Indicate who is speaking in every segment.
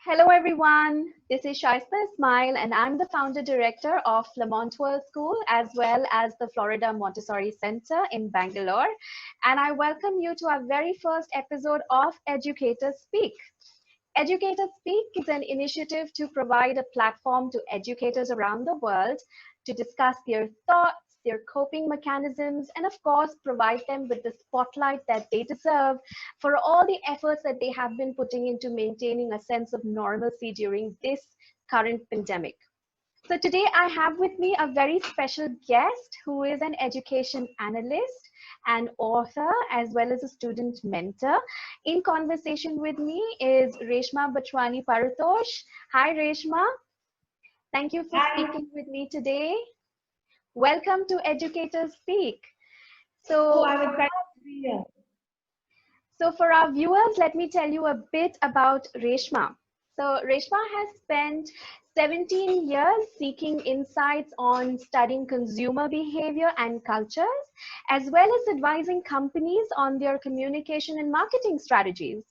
Speaker 1: Hello everyone, this is Shahista Ismail and I'm the founder director of Flomont School as well as the Florida Montessori Center in Bangalore, and I welcome you to our very first episode of Educator Speak. Educator Speak is an initiative to provide a platform to educators around the world to discuss their thoughts, their coping mechanisms, and of course, provide them with the spotlight that they deserve for all the efforts that they have been putting into maintaining a sense of normalcy during this current pandemic. So today I have with me a very special guest who is an education analyst and author as well as a student mentor. In conversation with me is Reshma Bachwani Paritosh. Hi Reshma, thank you for
Speaker 2: Hi.
Speaker 1: speaking with me today. Welcome to Educator Speak.
Speaker 2: I'm excited to be here.
Speaker 1: So for our viewers, let me tell you a bit about Reshma. So Reshma has spent 17 years seeking insights on studying consumer behavior and cultures, as well as advising companies on their communication and marketing strategies.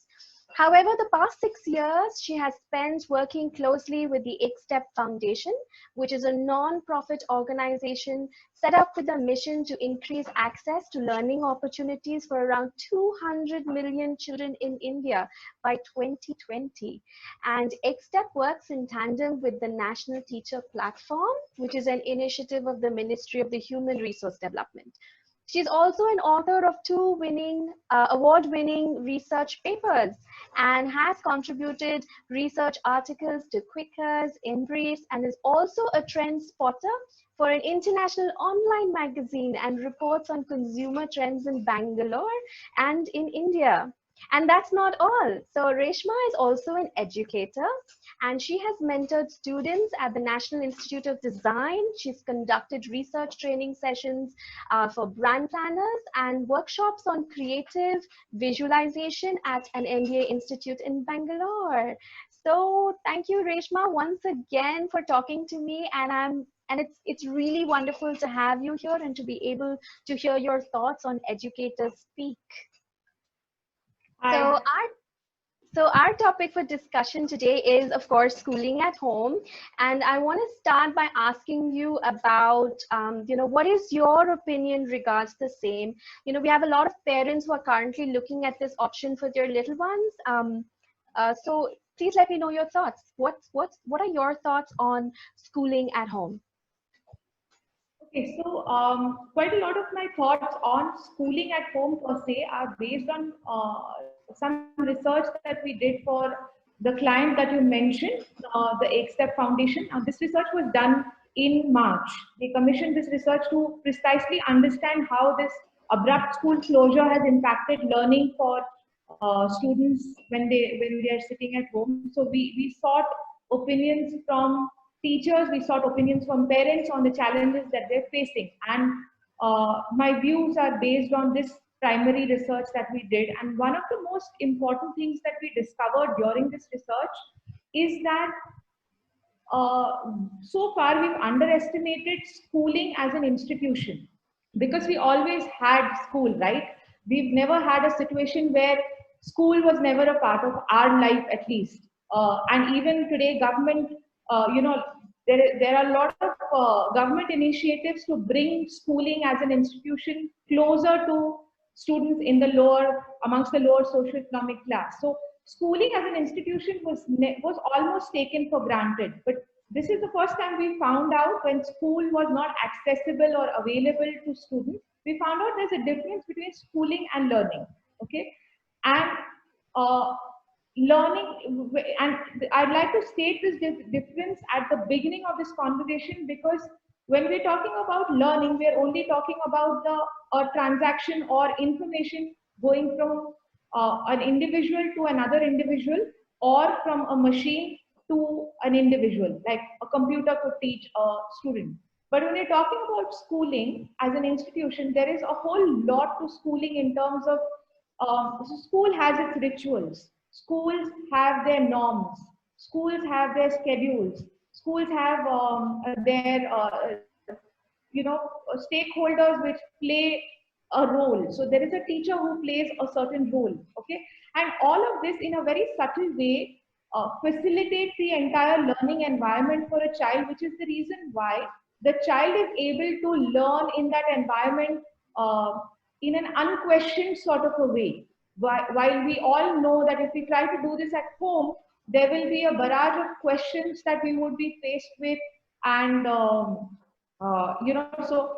Speaker 1: However, the past 6 years, she has spent working closely with the Step Foundation, which is a non-profit organization set up with a mission to increase access to learning opportunities for around 200 million children in India by 2020. And Step works in tandem with the National Teacher Platform, which is an initiative of the Ministry of the Human Resource Development. She's also an author of two award-winning research papers and has contributed research articles to Quickers, Embrace, and is also a trend spotter for an international online magazine and reports on consumer trends in Bangalore and in India. And that's not all. So Reshma is also an educator and she has mentored students at the National Institute of Design. She's conducted research training sessions for brand planners and workshops on creative visualization at an MBA institute in Bangalore. So thank you, Reshma, once again for talking to me, and it's really wonderful to have you here and to be able to hear your thoughts on Educators Speak. So
Speaker 2: Hi.
Speaker 1: our topic for discussion today is, of course, schooling at home. And I want to start by asking you about, what is your opinion regards the same? We have a lot of parents who are currently looking at this option for their little ones. So please let me know your thoughts. What are your thoughts on schooling at home?
Speaker 2: Okay, so quite a lot of my thoughts on schooling at home per se are based on some research that we did for the client that you mentioned, the Step Foundation. This research was done in March. They commissioned this research to precisely understand how this abrupt school closure has impacted learning for students when they are sitting at home. So we sought opinions from teachers, we sought opinions from parents on the challenges that they're facing. And my views are based on this primary research that we did. And one of the most important things that we discovered during this research is that uh, so far we've underestimated schooling as an institution, because we always had school, right? We've never had a situation where school was never a part of our life, at least. And even today, government, there are a lot of government initiatives to bring schooling as an institution closer to students in the amongst the lower socioeconomic class. So schooling as an institution was almost taken for granted. But this is the first time we found out, when school was not accessible or available to students, we found out there's a difference between schooling and learning. Okay, and uh, learning, and I'd like to state this difference at the beginning of this conversation, because when we're talking about learning, we're only talking about the transaction or information going from an individual to another individual, or from a machine to an individual, like a computer could teach a student. But when you're talking about schooling as an institution, there is a whole lot to schooling in terms of so school has its rituals, schools have their norms, schools have their schedules, schools have their stakeholders which play a role. So there is a teacher who plays a certain role, okay, and all of this in a very subtle way facilitate the entire learning environment for a child, which is the reason why the child is able to learn in that environment in an unquestioned sort of a way. While we all know that if we try to do this at home, there will be a barrage of questions that we would be faced with, and so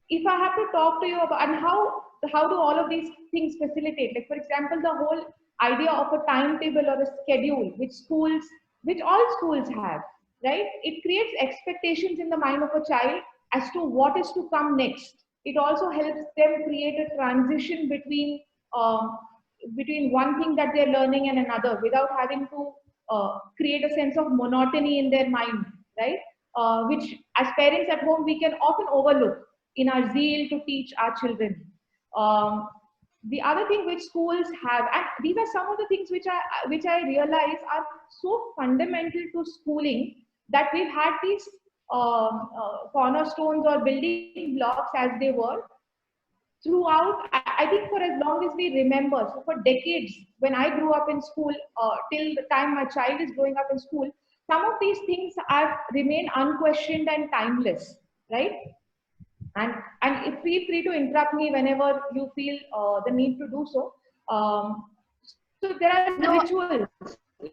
Speaker 2: if I have to talk to you about and how do all of these things facilitate, like for example, the whole idea of a timetable or a schedule, which all schools have, right? It creates expectations in the mind of a child as to what is to come next. It also helps them create a transition between one thing that they're learning and another without having to create a sense of monotony in their mind, right? Which as parents at home we can often overlook in our zeal to teach our children. Um, the other thing which schools have, and these are some of the things which I realize are so fundamental to schooling, that we've had these cornerstones or building blocks as they were throughout. I think for as long as we remember, so for decades, when I grew up in school, till the time my child is growing up in school, some of these things have remained unquestioned and timeless, right? And feel free to interrupt me whenever you feel the need to do so. So there are
Speaker 1: No,
Speaker 2: rituals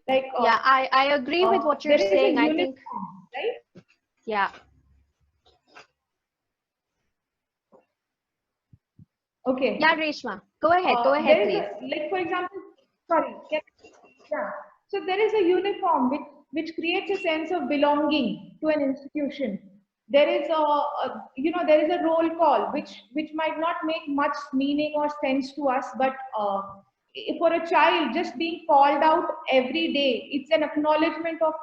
Speaker 2: like
Speaker 1: yeah, I agree with what
Speaker 2: there
Speaker 1: you're
Speaker 2: is a
Speaker 1: saying. I think,
Speaker 2: uniform, right?
Speaker 1: yeah.
Speaker 2: Okay.
Speaker 1: Yeah, Reshma, go ahead. Go
Speaker 2: There
Speaker 1: ahead,
Speaker 2: is
Speaker 1: please.
Speaker 2: a, like for example, sorry, yeah. So there is a uniform which creates a sense of belonging to an institution. There is there is a roll call which might not make much meaning or sense to us, but for a child, just being called out every day, it's an acknowledgement of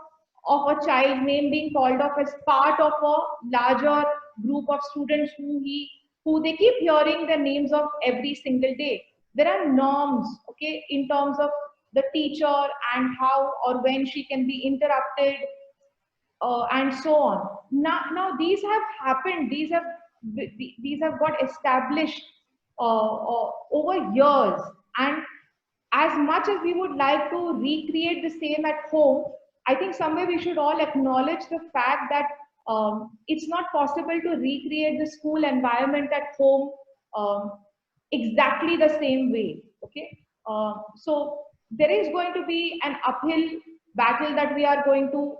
Speaker 2: a child's name being called off as part of a larger group of students who they keep hearing their names of every single day. There are norms, okay, in terms of the teacher and how or when she can be interrupted, and so on. Now these have happened. These have got established over years, and as much as we would like to recreate the same at home, I think somewhere we should all acknowledge the fact that it's not possible to recreate the school environment at home um, exactly the same way. Okay, so there is going to be an uphill battle that we are going to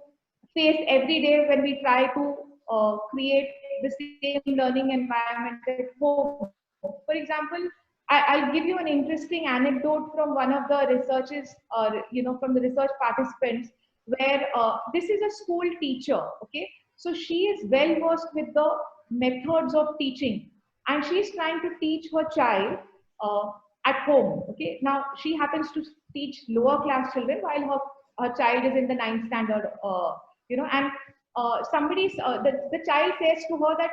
Speaker 2: face every day when we try to create the same learning environment at home. For example, I'll give you an interesting anecdote from one of the researchers, from the research participants, where this is a school teacher. Okay, so she is well versed with the methods of teaching, and she is trying to teach her child uh, at home. Okay, now she happens to teach lower class children while her child is in the ninth standard. And the child says to her that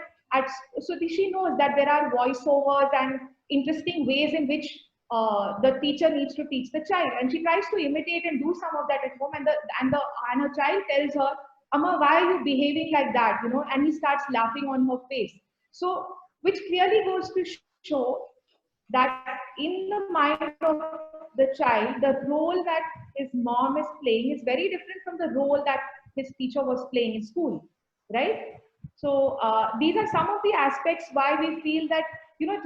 Speaker 2: she knows that there are voiceovers and interesting ways in which the teacher needs to teach the child, and she tries to imitate and do some of that at home, and her child tells her, "Amma, why are you behaving like that?" And he starts laughing on her face. So, which clearly goes to show that in the mind of the child, the role that his mom is playing is very different from the role that his teacher was playing in school, right? So these are some of the aspects why we feel that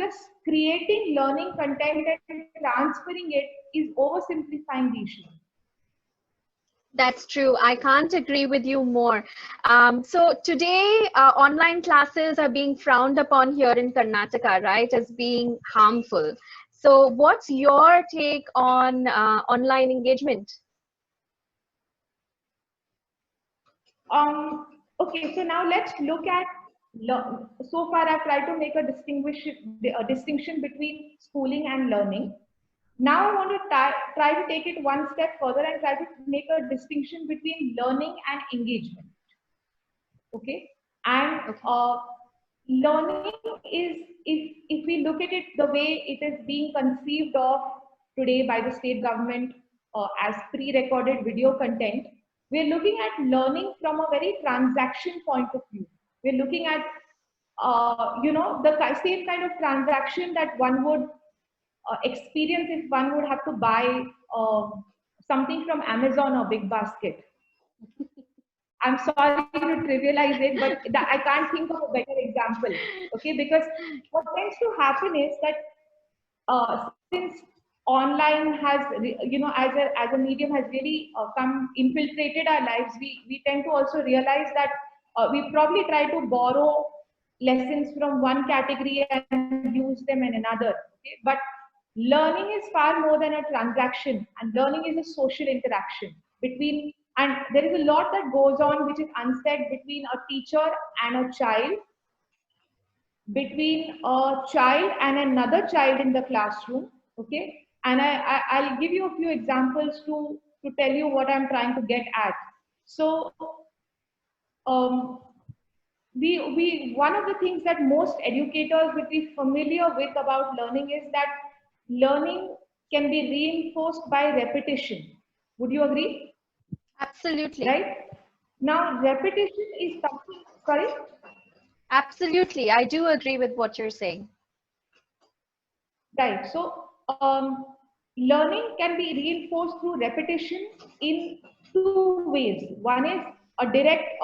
Speaker 2: just creating learning content and transferring it is oversimplifying the issue.
Speaker 1: That's true. I can't agree with you more. So today, online classes are being frowned upon here in Karnataka, right, as being harmful. So what's your take on online engagement?
Speaker 2: Okay, so now let's look at. So far, I've tried to make a distinction between schooling and learning. Now I want to try to take it one step further and try to make a distinction between learning and engagement. Okay, and
Speaker 1: Okay.
Speaker 2: learning is, if we look at it the way it is being conceived of today by the state government as pre-recorded video content, we're looking at learning from a very transaction point of view. We're looking at the same kind of transaction that one would experience if one would have to buy something from Amazon or Big Basket. I'm sorry to trivialize it, but I can't think of a better example. Okay, because what tends to happen is that since online has, as a medium has really come infiltrated our lives, we tend to also realize that we probably try to borrow lessons from one category and use them in another. Okay, but learning is far more than a transaction, and learning is a social interaction between, and there is a lot that goes on which is unsaid between a teacher and a child, between a child and another child in the classroom. Okay, and I'll give you a few examples to tell you what I'm trying to get at. So um, we one of the things that most educators would be familiar with about learning is that learning can be reinforced by repetition. Would you agree?
Speaker 1: Absolutely.
Speaker 2: Right? Now, repetition is something, sorry?
Speaker 1: Absolutely. I do agree with what you're saying.
Speaker 2: Right. So, learning can be reinforced through repetition in two ways. One is a direct,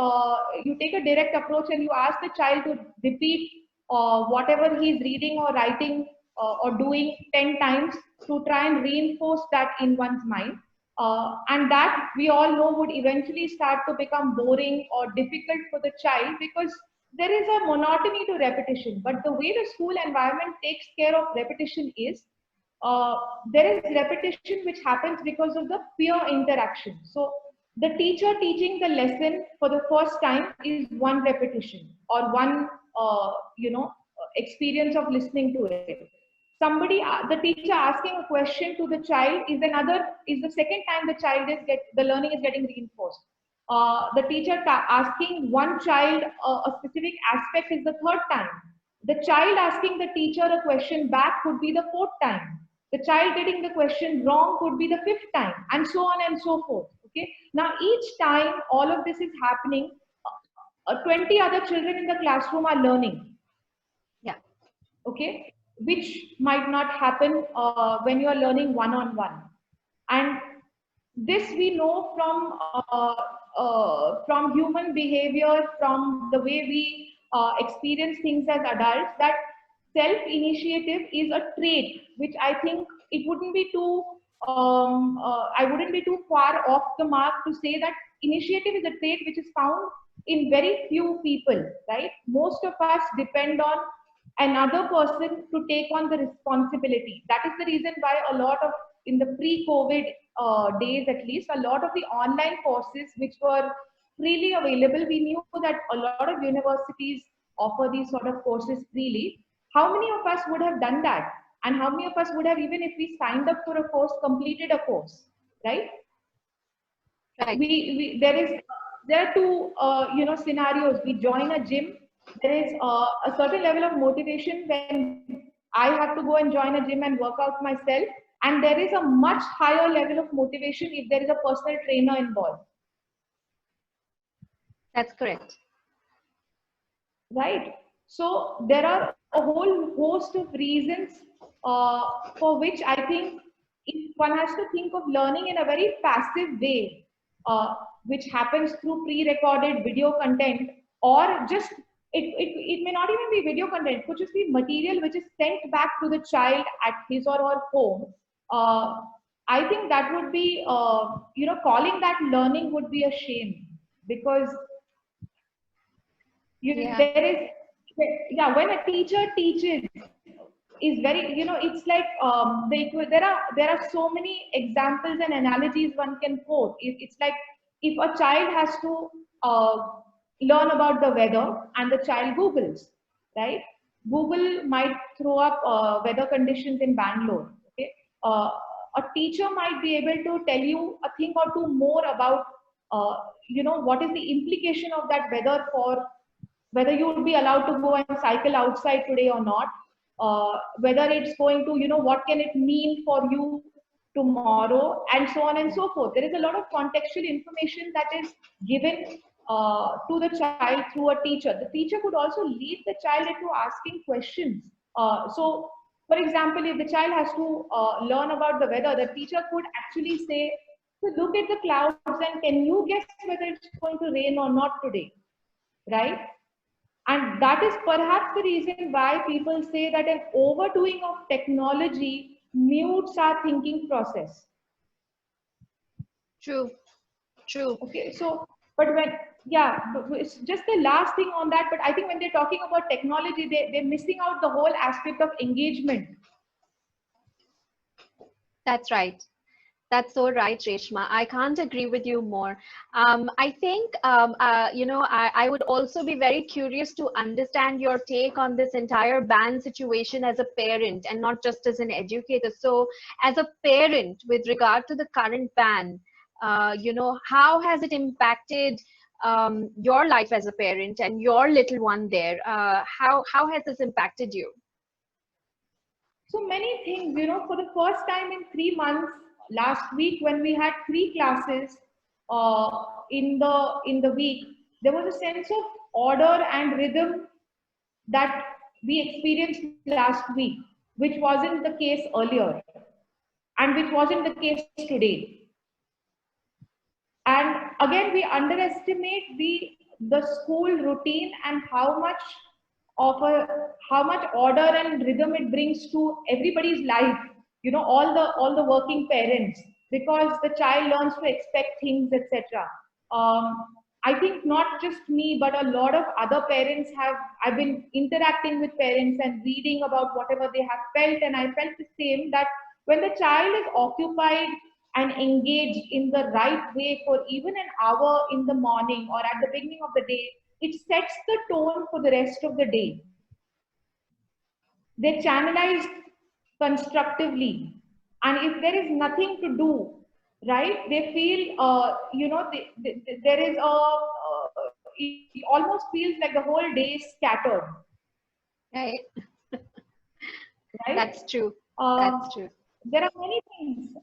Speaker 2: you take a direct approach and you ask the child to repeat whatever he's reading or writing or doing 10 times to try and reinforce that in one's mind. And that we all know would eventually start to become boring or difficult for the child because there is a monotony to repetition. But the way the school environment takes care of repetition is uh, there is repetition which happens because of the peer interaction. So the teacher teaching the lesson for the first time is one repetition or one experience of listening to it. Somebody, the teacher asking a question to the child is another, is the second time the child is the learning is getting reinforced. The teacher asking one child a specific aspect is the third time. The child asking the teacher a question back could be the fourth time. The child getting the question wrong could be the fifth time, and so on and so forth. Okay. Now, each time all of this is happening, 20 other children in the classroom are learning.
Speaker 1: Yeah.
Speaker 2: Okay, which might not happen when you are learning one-on-one. And this we know from human behavior, from the way we experience things as adults, that self-initiative is a trait which I think it wouldn't be too I wouldn't be too far off the mark to say that initiative is a trait which is found in very few people, right? Most of us depend on another person to take on the responsibility. That is the reason why a lot of, in the pre-COVID days at least, a lot of the online courses which were freely available, we knew that a lot of universities offer these sort of courses freely. How many of us would have done that? And how many of us would have, even if we signed up for a course, completed a course, right?
Speaker 1: Right.
Speaker 2: There are two scenarios. We join a gym. There is a certain level of motivation when I have to go and join a gym and work out myself, and there is a much higher level of motivation if there is a personal trainer involved.
Speaker 1: That's correct.
Speaker 2: Right. So there are a whole host of reasons for which I think if one has to think of learning in a very passive way, which happens through pre-recorded video content, or just it may not even be video content, it could just be material which is sent back to the child at his or her home. I think that would be, calling that learning would be a shame, because
Speaker 1: Yeah.
Speaker 2: there is, yeah, when a teacher teaches is very, it's like there are so many examples and analogies one can quote. It's like if a child has to learn about the weather and the child Googles, right? Google might throw up weather conditions in Bangalore. Okay, uh, a teacher might be able to tell you a thing or two more about what is the implication of that weather for whether you would be allowed to go and cycle outside today or not, whether it's going to, what can it mean for you tomorrow, and so on and so forth. There is a lot of contextual information that is given to the child through a teacher. The teacher could also lead the child into asking questions. So, for example, if the child has to learn about the weather, the teacher could actually say, So look at the clouds and can you guess whether it's going to rain or not today, right? And that is perhaps the reason why people say that an overdoing of technology mutes our thinking process.
Speaker 1: True, true.
Speaker 2: Okay, so, but when, yeah, it's just the last thing on that, but I think when they're talking about technology, they're missing out the whole aspect of engagement.
Speaker 1: That's right. That's so right, Reshma. I can't agree with you more. I think, I would also be very curious to understand your take on this entire ban situation as a parent and not just as an educator. So, as a parent, with regard to the current ban, how has it impacted your life as a parent and your little one there? How has this impacted you?
Speaker 2: So many things, for the first time in 3 months, last week when we had 3 classes in the week, there was a sense of order and rhythm that we experienced last week, which wasn't the case earlier, and which wasn't the case today. And again, we underestimate the school routine and how much order and rhythm it brings to everybody's life, all the working parents, because the child learns to expect things, etc. I think not just me but a lot of other parents have I've been interacting with parents and reading about whatever they have felt, and I felt the same, that when the child is occupied and engaged in the right way for even an hour in the morning or at the beginning of the day, it sets the tone for the rest of the day. They channelize constructively, and if there is nothing to do, right, they feel there is it almost feels like the whole day is scattered,
Speaker 1: Right.
Speaker 2: right?
Speaker 1: That's true.
Speaker 2: uh,
Speaker 1: That's true.
Speaker 2: there are many things.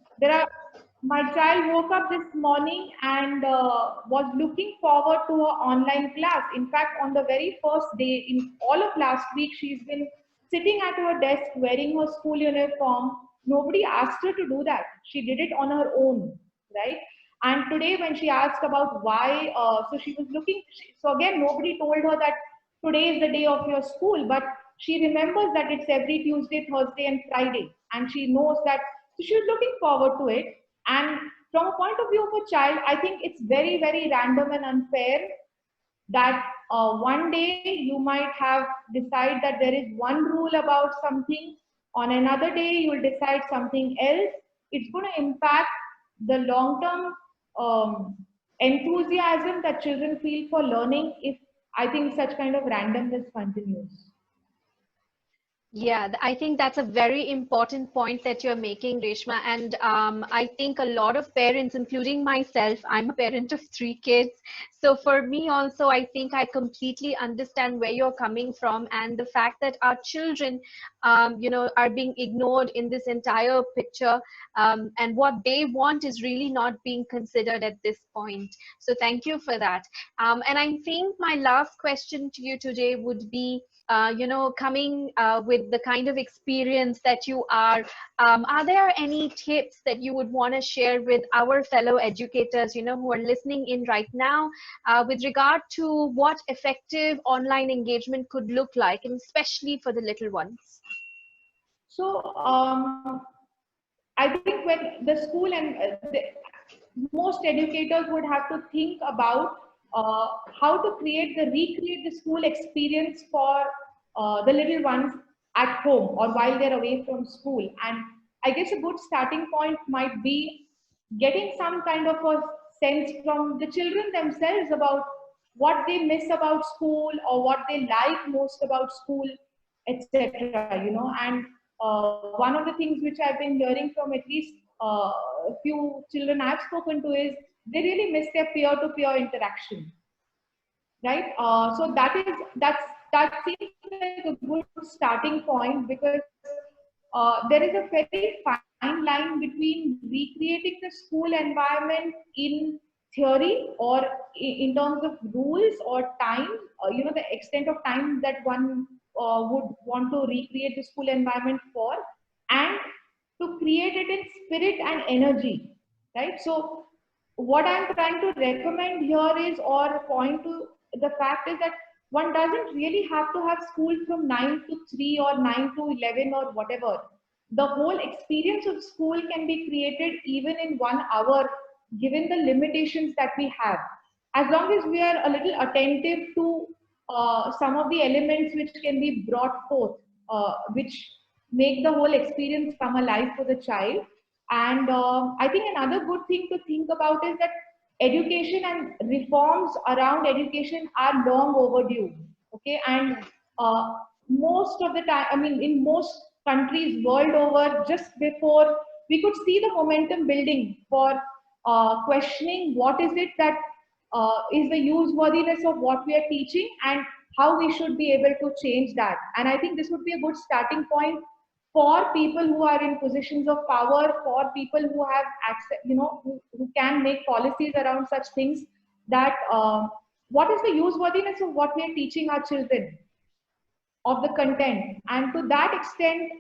Speaker 2: My child woke up this morning and was looking forward to her online class. In fact, on the very first day in all of last week, she's been sitting at her desk wearing her school uniform. Nobody asked her to do that. She did it on her own, right? And today, when she asked about why, so she was looking. So again, nobody told her that today is the day of your school, but she remembers that it's every Tuesday, Thursday, and Friday, and she knows that. So she's looking forward to it. And from a point of view of a child, I think it's very, very random and unfair that one day you might have decide that there is one rule about something, on another day you'll decide something else. It's going to impact the long term enthusiasm that children feel for learning if I think such kind of randomness continues.
Speaker 1: Yeah, I think that's a very important point that you're making, Reshma. And I think a lot of parents, including myself, I'm a parent of 3 kids. So for me also, I think I completely understand where you're coming from, and the fact that our children, are being ignored in this entire picture, and what they want is really not being considered at this point. So thank you for that. And I think my last question to you today would be, coming with the kind of experience that you are there any tips that you would want to share with our fellow educators, who are listening in right now, with regard to what effective online engagement could look like, and especially for the little ones?
Speaker 2: So I think when the school and most educators would have to think about how to recreate the school experience for the little ones at home or while they're away from school. And I guess a good starting point might be getting some kind of a sense from the children themselves about what they miss about school or what they like most about school, etc. And one of the things which I've been hearing from at least a few children I've spoken to is they really miss their peer-to-peer interaction, right? So that seems like a good starting point, because there is a very fine line between recreating the school environment in theory or in terms of rules or time, the extent of time that one would want to recreate the school environment for, and to create it in spirit and energy, right? So what I'm trying to recommend here is, or point to the fact is that one doesn't really have to have school from 9 to 3 or 9 to 11 or whatever. The whole experience of school can be created even in 1 hour, given the limitations that we have. As long as we are a little attentive to some of the elements which can be brought forth, which make the whole experience come alive for the child. And I think another good thing to think about is that education and reforms around education are long overdue. Okay, and
Speaker 1: Yes.
Speaker 2: most of the time, I mean, in most countries world over, just before we could see the momentum building for questioning what is it that is the useworthiness of what we are teaching and how we should be able to change that. And I think this would be a good starting point for people who are in positions of power, for people who have access, who can make policies around such things, that what is the useworthiness of what we are teaching our children, of the content. And to that extent,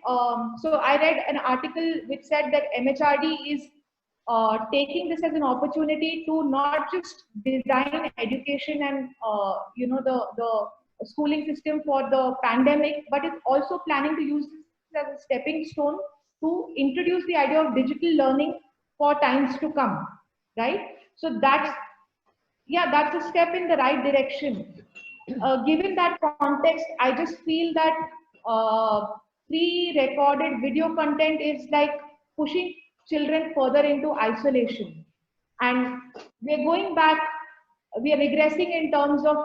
Speaker 2: so I read an article which said that MHRD is taking this as an opportunity to not just design education and the schooling system for the pandemic, but it's also planning to use this as a stepping stone to introduce the idea of digital learning for times to come, right? So that's, yeah, that's a step in the right direction. Given that context, I just feel that uh, pre-recorded video content is like pushing children further into isolation. And we're going back, we are regressing in terms of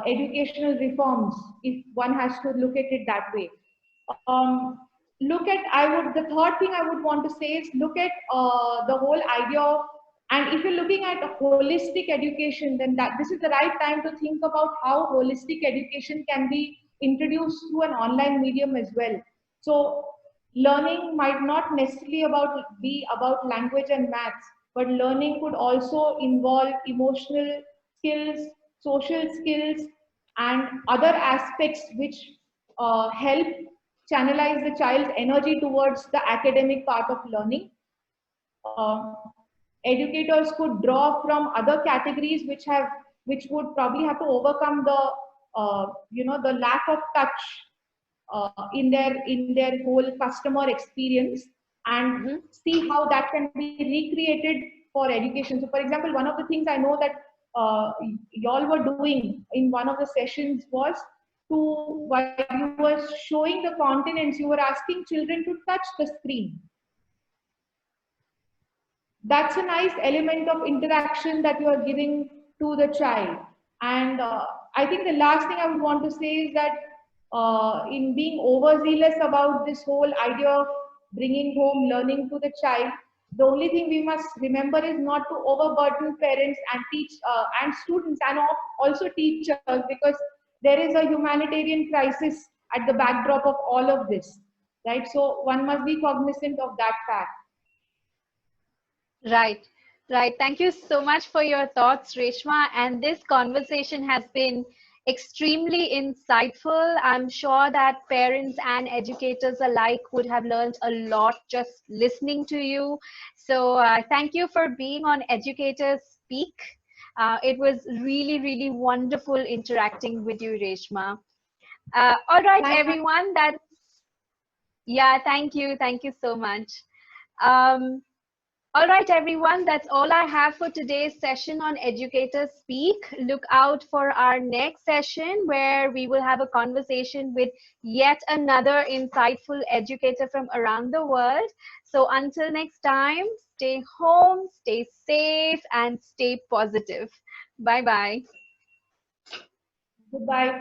Speaker 2: educational reforms, if one has to look at it that way. Look at, the third thing I would want to say is look at the whole idea of, and if you're looking at a holistic education, then that this is the right time to think about how holistic education can be introduced through an online medium as well. So learning might not necessarily be about language and maths, but learning could also involve emotional skills, social skills, and other aspects which help channelize the child's energy towards the academic part of learning. Uh, Educators could draw from other categories which would probably have to overcome the lack of touch in their whole customer experience, and
Speaker 1: Mhm.
Speaker 2: see how that can be recreated for education. So for example, one of the things I know that y'all were doing in one of the sessions was, to while you were showing the continents, you were asking children to touch the screen. That's a nice element of interaction that you are giving to the child. And I think the last thing I would want to say is that in being overzealous about this whole idea of bringing home learning to the child, the only thing we must remember is not to overburden parents and teach and students, and also teachers, because there is a humanitarian crisis at the backdrop of all of this, right? So one must be cognizant of that fact.
Speaker 1: Right, right. Thank you so much for your thoughts, Reshma. And this conversation has been extremely insightful. I'm sure that parents and educators alike would have learned a lot just listening to you. So thank you for being on Educators Speak. It was really, really wonderful interacting with you, Reshma. All right,
Speaker 2: Thank
Speaker 1: everyone. Yeah, thank you. Thank you so much. Um, all right, everyone, that's all I have for today's session on Educators Speak. Look out for our next session where we will have a conversation with yet another insightful educator from around the world. So until next time, stay home, stay safe, and stay positive. Bye-bye.
Speaker 2: Goodbye.